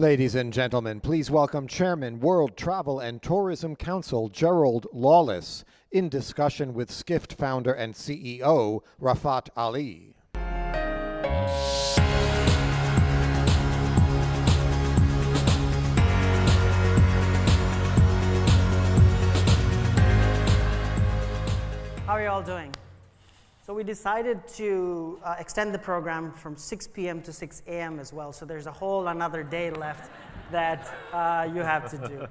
Ladies and gentlemen, please welcome Chairman, World Travel and Tourism Council, Gerald Lawless, in discussion with Skift founder and CEO, Rafat Ali. How are you all doing? So we decided to extend the program from 6 p.m. to 6 a.m. as well. So there's a whole another day left that you have to do.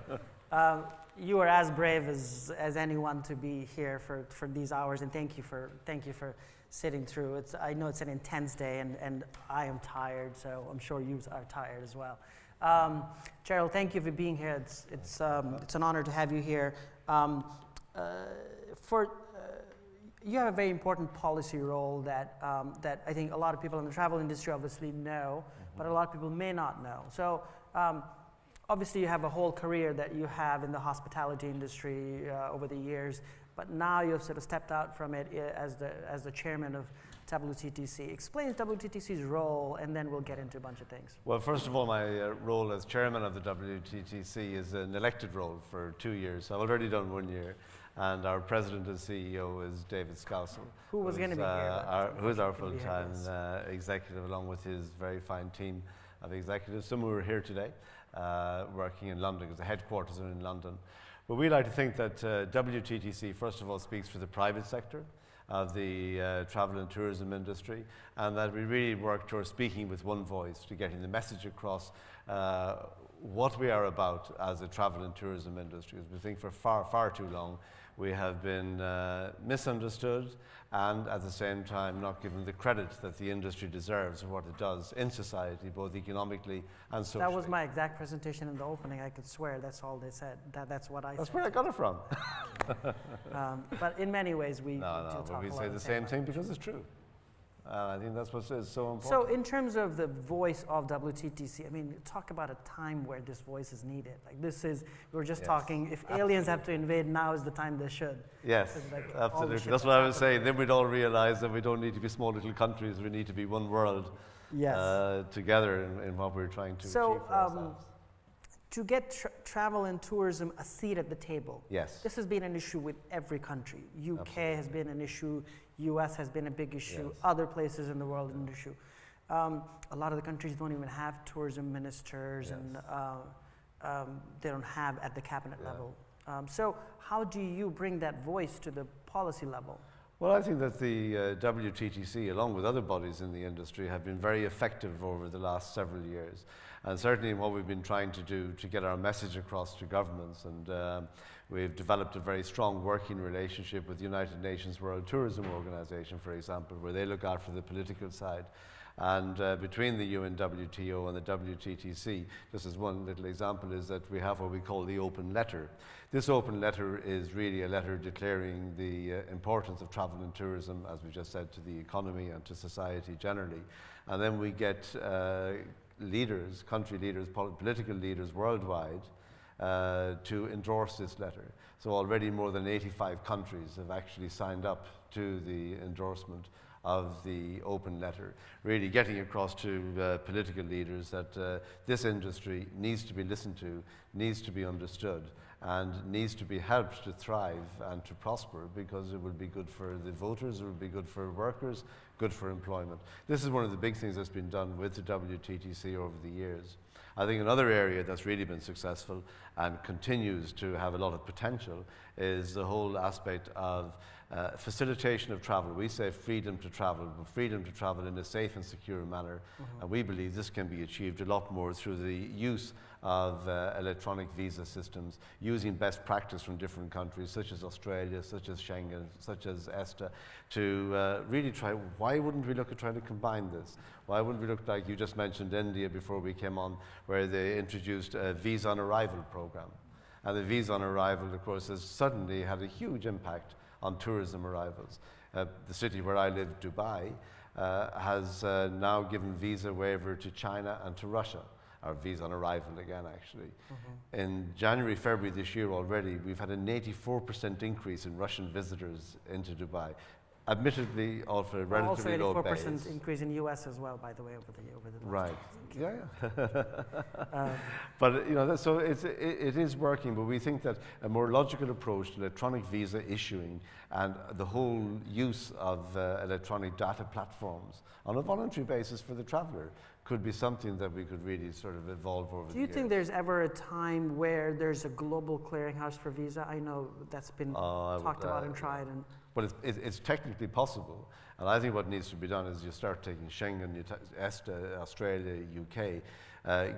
You are as brave as anyone to be here for these hours, and thank you for sitting through. I know it's an intense day, and I am tired, so I'm sure you are tired as well. Gerald, thank you for being here. It's an honor to have you here. You have a very important policy role that I think a lot of people in the travel industry obviously know, but a lot of people may not know. So obviously you have a whole career that you have in the hospitality industry over the years, but now you've sort of stepped out from it as the chairman of WTTC. Explain WTTC's role, and then we'll get into a bunch of things. Well, first of all, my role as chairman of the WTTC is an elected role for 2 years. So I've already done 1 year. And our president and CEO is David Scousel, who was going to be here. Who is our full-time executive, along with his very fine team of executives. Some who are here today, working in London, because the headquarters are in London. But we like to think that WTTC, first of all, speaks for the private sector of the travel and tourism industry, and that we really work towards speaking with one voice, to getting the message across what we are about as a travel and tourism industry. Because we think for far, far too long we have been misunderstood, and at the same time not given the credit that the industry deserves for what it does in society, both economically and socially. That was my exact presentation in the opening. I could swear that's all they said. That's what I said. That's where I got it from. But in many ways we we say the same thing because it's true. I think that's what is so important. So in terms of the voice of WTTC, I mean, talk about a time where this voice is needed. Like this is, we were just talking, if aliens have to invade, now is the time they should. Yes, absolutely. That's what I was saying. Then we'd all realize that we don't need to be small little countries, we need to be one world together in what we're trying to achieve for ourselves. To get travel and tourism a seat at the table. Yes. This has been an issue with every country. UK has been an issue, US has been a big issue, other places in the world an issue. A lot of the countries don't even have tourism ministers, and they don't have at the cabinet level. So how do you bring that voice to the policy level? Well, I think that the WTTC, along with other bodies in the industry, have been very effective over the last several years. And certainly what we've been trying to do to get our message across to governments. And we've developed a very strong working relationship with the United Nations World Tourism Organization, for example, where they look after the political side. And between the UNWTO and the WTTC, just as one little example, is that we have what we call the open letter. This open letter is really a letter declaring the importance of travel and tourism, as we just said, to the economy and to society generally. And then we get leaders, country leaders, political leaders worldwide to endorse this letter. So already more than 85 countries have actually signed up to the endorsement of the open letter, really getting across to political leaders that this industry needs to be listened to, needs to be understood, and needs to be helped to thrive and to prosper, because it will be good for the voters, it will be good for workers, good for employment. This is one of the big things that's been done with the WTTC over the years. I think another area that's really been successful and continues to have a lot of potential is the whole aspect of facilitation of travel. We say freedom to travel, but freedom to travel in a safe and secure manner. And we believe this can be achieved a lot more through the use of electronic visa systems, using best practice from different countries, such as Australia, such as Schengen, such as ESTA, to really try, why wouldn't we look at trying to combine this? Why wouldn't we look, like you just mentioned India before we came on, where they introduced a visa on arrival program. And the visa on arrival, of course, has suddenly had a huge impact on tourism arrivals. The city where I live, Dubai, has now given visa waiver to China and to Russia, or visa on arrival again, actually. In January, February this year already, we've had an 84% increase in Russian visitors into Dubai. admittedly off a Also, relatively low 84% base. increase in U.S. as well, by the way, over the last Right. Yeah. But so it is working. But we think that a more logical approach to electronic visa issuing and the whole use of electronic data platforms on a voluntary basis for the traveller could be something that we could really sort of evolve over the years. Do you think there's ever a time where there's a global clearinghouse for visa? I know that's been talked about and tried. But it's technically possible. And I think what needs to be done is you start taking Schengen, ESTA, Australia, UK,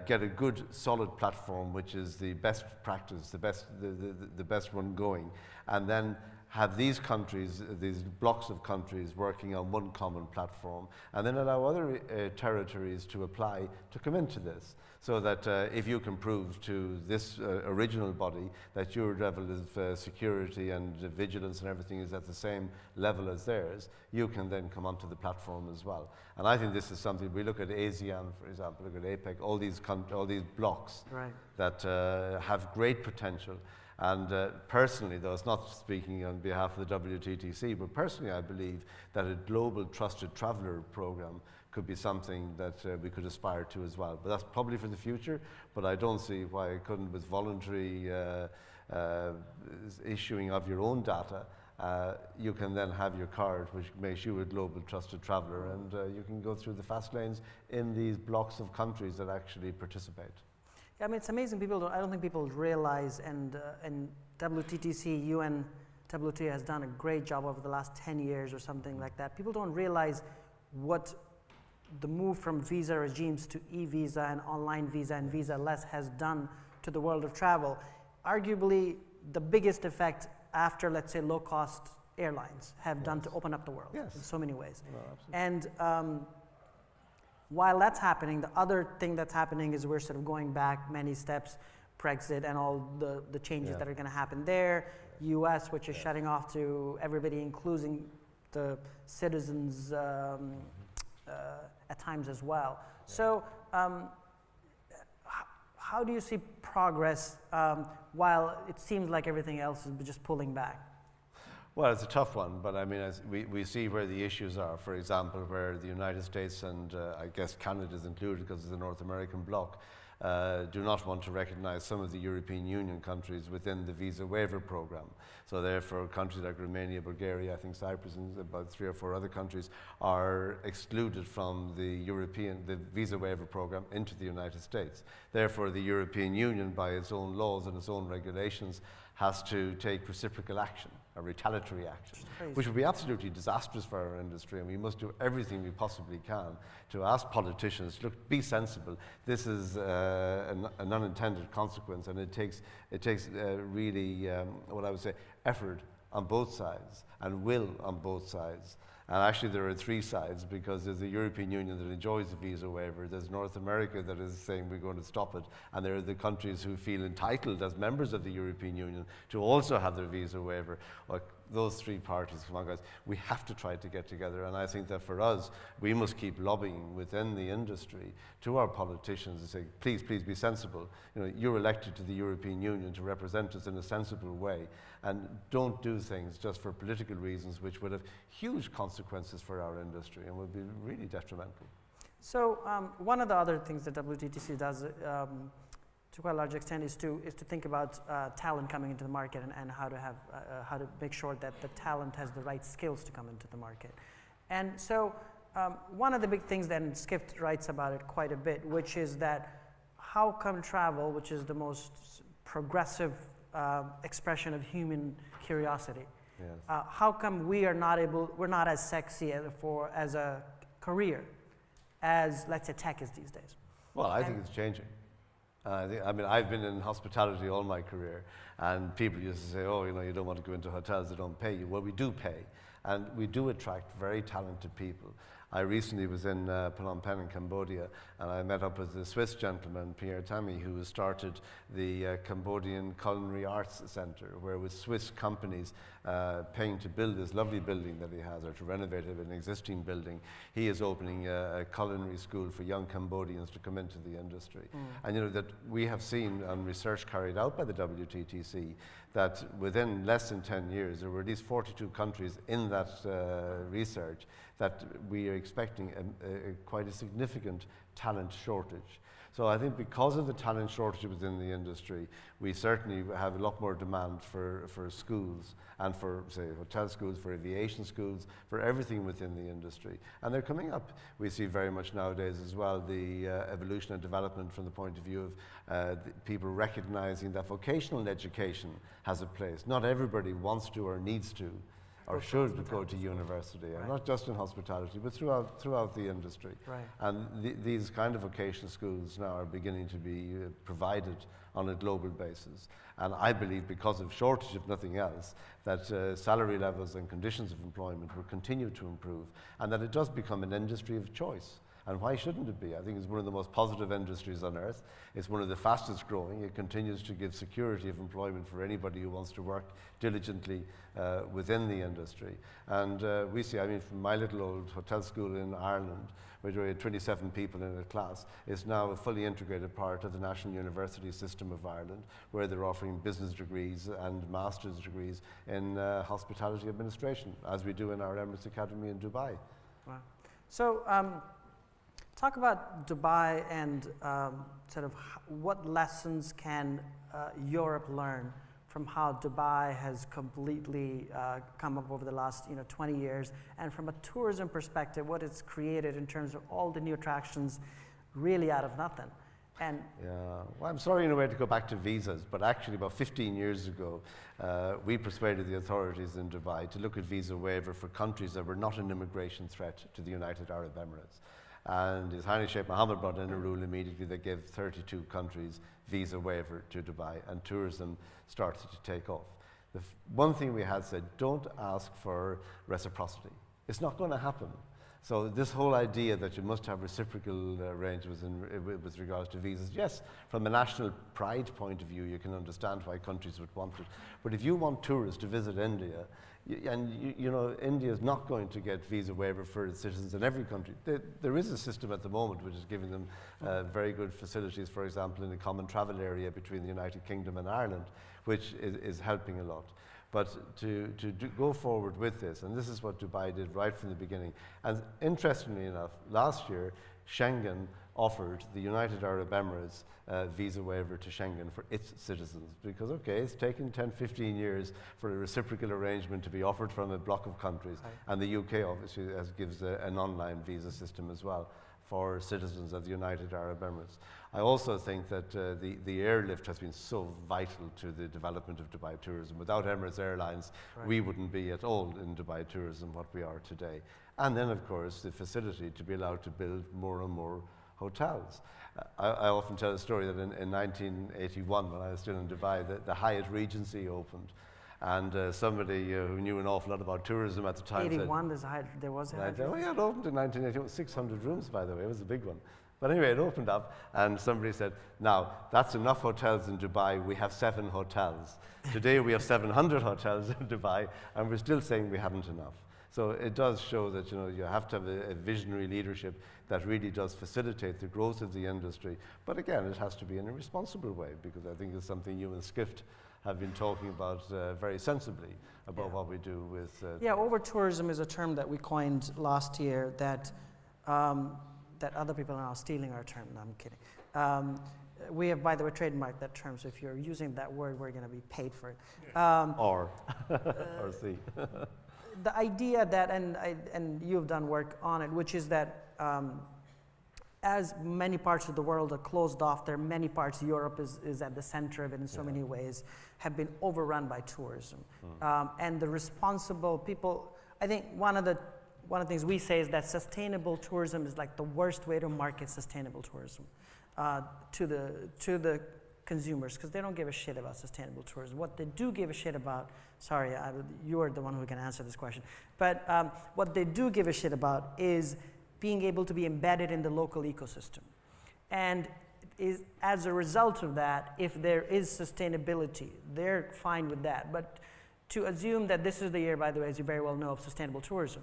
get a good solid platform which is the best practice, the best one going, and then have these countries, these blocks of countries working on one common platform, and then allow other territories to apply to come into this. So that if you can prove to this original body that your level of security and vigilance and everything is at the same level as theirs, you can then come onto the platform as well. And I think this is something, we look at ASEAN, for example, look at APEC, all these blocks that have great potential. And personally, though it's not speaking on behalf of the WTTC, but personally I believe that a global trusted traveller program could be something that we could aspire to as well. But that's probably for the future, but I don't see why it couldn't, with voluntary issuing of your own data, you can then have your card which makes you a global trusted traveller, and you can go through the fast lanes in these blocks of countries that actually participate. Yeah, I mean, it's amazing. I don't think people realize, and WTTC, UN WTA has done a great job over the last 10 years or something like that. People don't realize what the move from visa regimes to e-visa and online visa and visa-less has done to the world of travel. Arguably, the biggest effect after, let's say, low-cost airlines have done to open up the world in so many ways. No, and while that's happening, the other thing that's happening is we're sort of going back many steps, Brexit and all the changes that are going to happen there, US, which is shutting off to everybody, including the citizens at times as well. So how do you see progress while it seems like everything else is just pulling back? Well, it's a tough one, but I mean, as we see where the issues are. For example, where the United States and I guess Canada is included because it's the North American bloc, do not want to recognize some of the European Union countries within the visa waiver program. So therefore, countries like Romania, Bulgaria, I think Cyprus and about 3 or 4 other countries are excluded from the visa waiver program into the United States. Therefore, the European Union, by its own laws and its own regulations, has to take reciprocal action, a retaliatory action, which would be absolutely disastrous for our industry, and we must do everything we possibly can to ask politicians, look, be sensible. This is an unintended consequence, and it takes really, what I would say, effort on both sides and will on both sides. And actually there are 3 sides, because there's the European Union that enjoys the visa waiver, there's North America that is saying we're going to stop it, and there are the countries who feel entitled as members of the European Union to also have their visa waiver. Like those 3 parties, come on guys, we have to try to get together, and I think that for us, we must keep lobbying within the industry to our politicians and say, please, please be sensible. You're elected to the European Union to represent us in a sensible way, and don't do things just for political reasons which would have huge consequences for our industry and would be really detrimental. So one of the other things that WTTC does to quite a large extent is to think about talent coming into the market and how to make sure that the talent has the right skills to come into the market. And so one of the big things that Skift writes about it quite a bit, which is that how come travel, which is the most progressive expression of human curiosity, how come we're not as sexy as a career as, let's say, tech is these days? Well, I think it's changing. I mean, I've been in hospitality all my career, and people used to say, oh, you don't want to go into hotels that don't pay you. Well, we do pay, and we do attract very talented people. I recently was in Phnom Penh in Cambodia, and I met up with the Swiss gentleman, Pierre Tammy, who has started the Cambodian Culinary Arts Center, where with Swiss companies paying to build this lovely building that he has, or to renovate an existing building, he is opening a culinary school for young Cambodians to come into the industry. And you know that we have seen on research carried out by the WTTC that within less than 10 years, there were at least 42 countries in that research that we are expecting quite a significant talent shortage. So I think because of the talent shortage within the industry, we certainly have a lot more demand for schools and for, say, hotel schools, for aviation schools, for everything within the industry. And they're coming up. We see very much nowadays as well the evolution and development from the point of view of people recognizing that vocational education has a place. Not everybody wants to or needs to or should go to university, and not just in hospitality, but throughout the industry. Right. And these kind of vocational schools now are beginning to be provided on a global basis. And I believe because of shortage, if nothing else, that salary levels and conditions of employment will continue to improve, and that it does become an industry of choice. And why shouldn't it be? I think it's one of the most positive industries on earth. It's one of the fastest growing. It continues to give security of employment for anybody who wants to work diligently within the industry. And we see, I mean, from my little old hotel school in Ireland, where there were 27 people in a class, it's now a fully integrated part of the National University System of Ireland, where they're offering business degrees and master's degrees in hospitality administration, as we do in our Emirates Academy in Dubai. Wow. So, talk about Dubai and sort of what lessons can Europe learn from how Dubai has completely come up over the last 20 years, and from a tourism perspective, what it's created in terms of all the new attractions really out of nothing. And yeah, well, I'm sorry in a way to go back to visas, but actually about 15 years ago, we persuaded the authorities in Dubai to look at visa waiver for countries that were not an immigration threat to the United Arab Emirates. And His Highness Sheikh Mohammed brought in a rule immediately that gave 32 countries visa waiver to Dubai, and tourism started to take off. The one thing we had said, don't ask for reciprocity. It's not going to happen. So this whole idea that you must have reciprocal arrangements with regards to visas, yes, from a national pride point of view, you can understand why countries would want it. But if you want tourists to visit India, India is not going to get visa waiver for its citizens in every country. There is a system at the moment which is giving them very good facilities, for example, in the common travel area between the United Kingdom and Ireland, which is helping a lot. But to go forward with this, and this is what Dubai did right from the beginning. And interestingly enough, last year, Schengen offered the United Arab Emirates visa waiver to Schengen for its citizens, because okay, it's taken 10, 15 years for a reciprocal arrangement to be offered from a block of countries, and the UK obviously gives an online visa system as well for citizens of the United Arab Emirates. I also think that the airlift has been so vital to the development of Dubai tourism. Without Emirates Airlines, we wouldn't be at all in Dubai tourism what we are today. And then, of course, the facility to be allowed to build more and more hotels. I often tell a story that in 1981, when I was still in Dubai, the Hyatt Regency opened. And somebody who knew an awful lot about tourism at the time 81, there was a Hyatt said, oh yeah, it opened in 1981, 600 rooms, by the way, it was a big one. But anyway, it opened up, and somebody said, now, that's enough hotels in Dubai, we have 7 hotels. Today we have 700 hotels in Dubai, and we're still saying we haven't enough. So it does show that you have to have a visionary leadership that really does facilitate the growth of the industry. But again, it has to be in a responsible way, because I think it's something you and Skift have been talking about very sensibly about what we do with... over-tourism is a term that we coined last year that other people are now stealing our term. No, I'm kidding. We have, by the way, trademarked that term, so if you're using that word, we're going to be paid for it. Or see. The idea that, and you've done work on it, which is that as many parts of the world are closed off, there are many parts, Europe is at the center of it in so many ways, have been overrun by tourism. And the responsible people, I think one of the things we say is that sustainable tourism is like the worst way to market sustainable tourism to the consumers, because they don't give a shit about sustainable tourism. What they do give a shit about, you are the one who can answer this question, but what they do give a shit about is being able to be embedded in the local ecosystem. And as a result of that, if there is sustainability, they're fine with that. But to assume that this is the year, by the way, as you very well know, of sustainable tourism,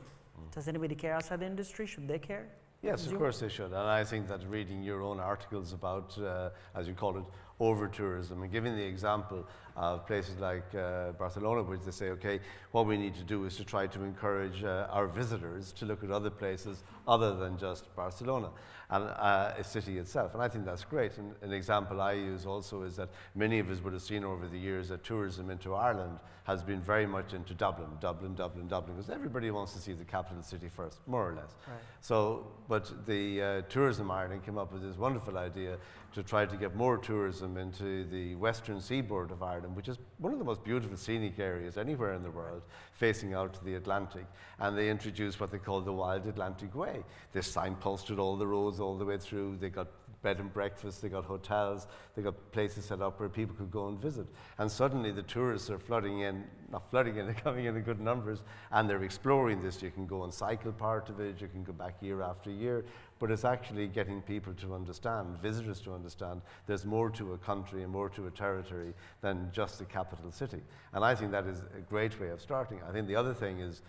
does anybody care outside the industry? Should they care? Yes, of course they should. And I think that reading your own articles about, as you call it, over-tourism, and giving the example of places like Barcelona, which they say, okay, what we need to do is to try to encourage our visitors to look at other places other than just Barcelona and a city itself. And I think that's great. And an example I use also is that many of us would have seen over the years that tourism into Ireland has been very much into Dublin, because everybody wants to see the capital city first, more or less. Right. So, but the Tourism Ireland came up with this wonderful idea to try to get more tourism into the western seaboard of Ireland, which is one of the most beautiful scenic areas anywhere in the world, facing out to the Atlantic. And they introduced what they call the Wild Atlantic Way. They signposted all the roads all the way through. They got bed and breakfast, they got hotels, they got places set up where people could go and visit. And suddenly the tourists are flooding in, not flooding in, they're coming in good numbers, and they're exploring this. You can go and cycle part of it, you can go back year after year, but it's actually getting people to understand, visitors to understand, there's more to a country and more to a territory than just the capital city. And I think that is a great way of starting. I think the other thing is,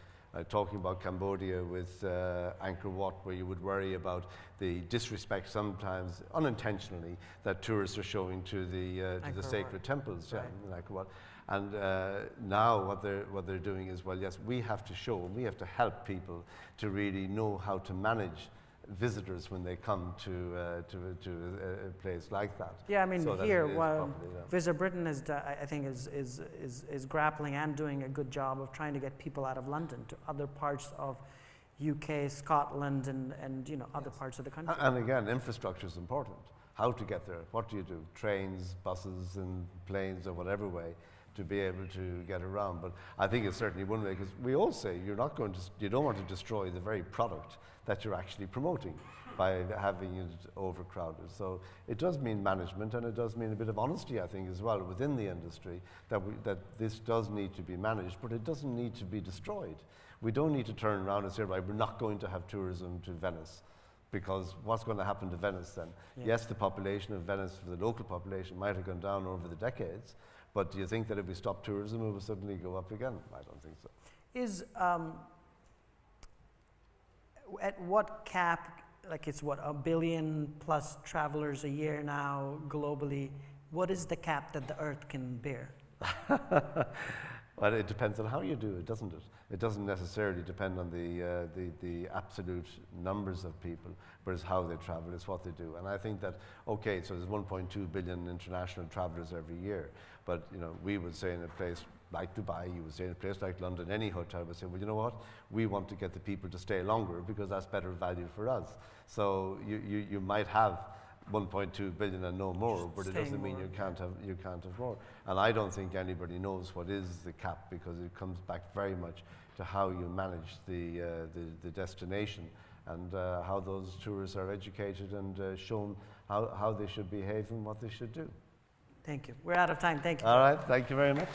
talking about Cambodia with Angkor Wat, where you would worry about the disrespect sometimes unintentionally that tourists are showing to the sacred temples, right. In Angkor Wat. And now what they're doing is, well, yes, we have to show and we have to help people to really know how to manage visitors when they come to a place like that. Yeah, I mean, so here, properly, Visit Britain is, I think, is grappling and doing a good job of trying to get people out of London to other parts of UK, Scotland, and you know, other parts of the country. And again, infrastructure is important. How to get there? What do you do? Trains, buses, and planes, or whatever way to be able to get around. But I think it's certainly one way, because we all say you don't want to destroy the very product that you're actually promoting by having it overcrowded. So it does mean management, and it does mean a bit of honesty, I think, as well within the industry, that this does need to be managed, but it doesn't need to be destroyed. We don't need to turn around and say, right, we're not going to have tourism to Venice, because what's going to happen to Venice then? Yeah. Yes, the population of Venice, for the local population, might have gone down over the decades, but do you think that if we stop tourism, it will suddenly go up again? I don't think so. Is, at what cap, like it's what, 1 billion plus travelers a year now globally, what is the cap that the Earth can bear? Well, it depends on how you do it, doesn't it? It doesn't necessarily depend on the absolute numbers of people, but it's how they travel, it's what they do. And I think that, okay, so there's 1.2 billion international travelers every year, but you know, we would say in a place like Dubai, you would say in a place like London, any hotel would say, well, you know what? We want to get the people to stay longer because that's better value for us. So you might have 1.2 billion and no more, but it doesn't mean you can't have more. And I don't think anybody knows what is the cap, because it comes back very much to how you manage the destination, and how those tourists are educated and shown how they should behave and what they should do. Thank you. We're out of time. Thank you. All right. Thank you very much.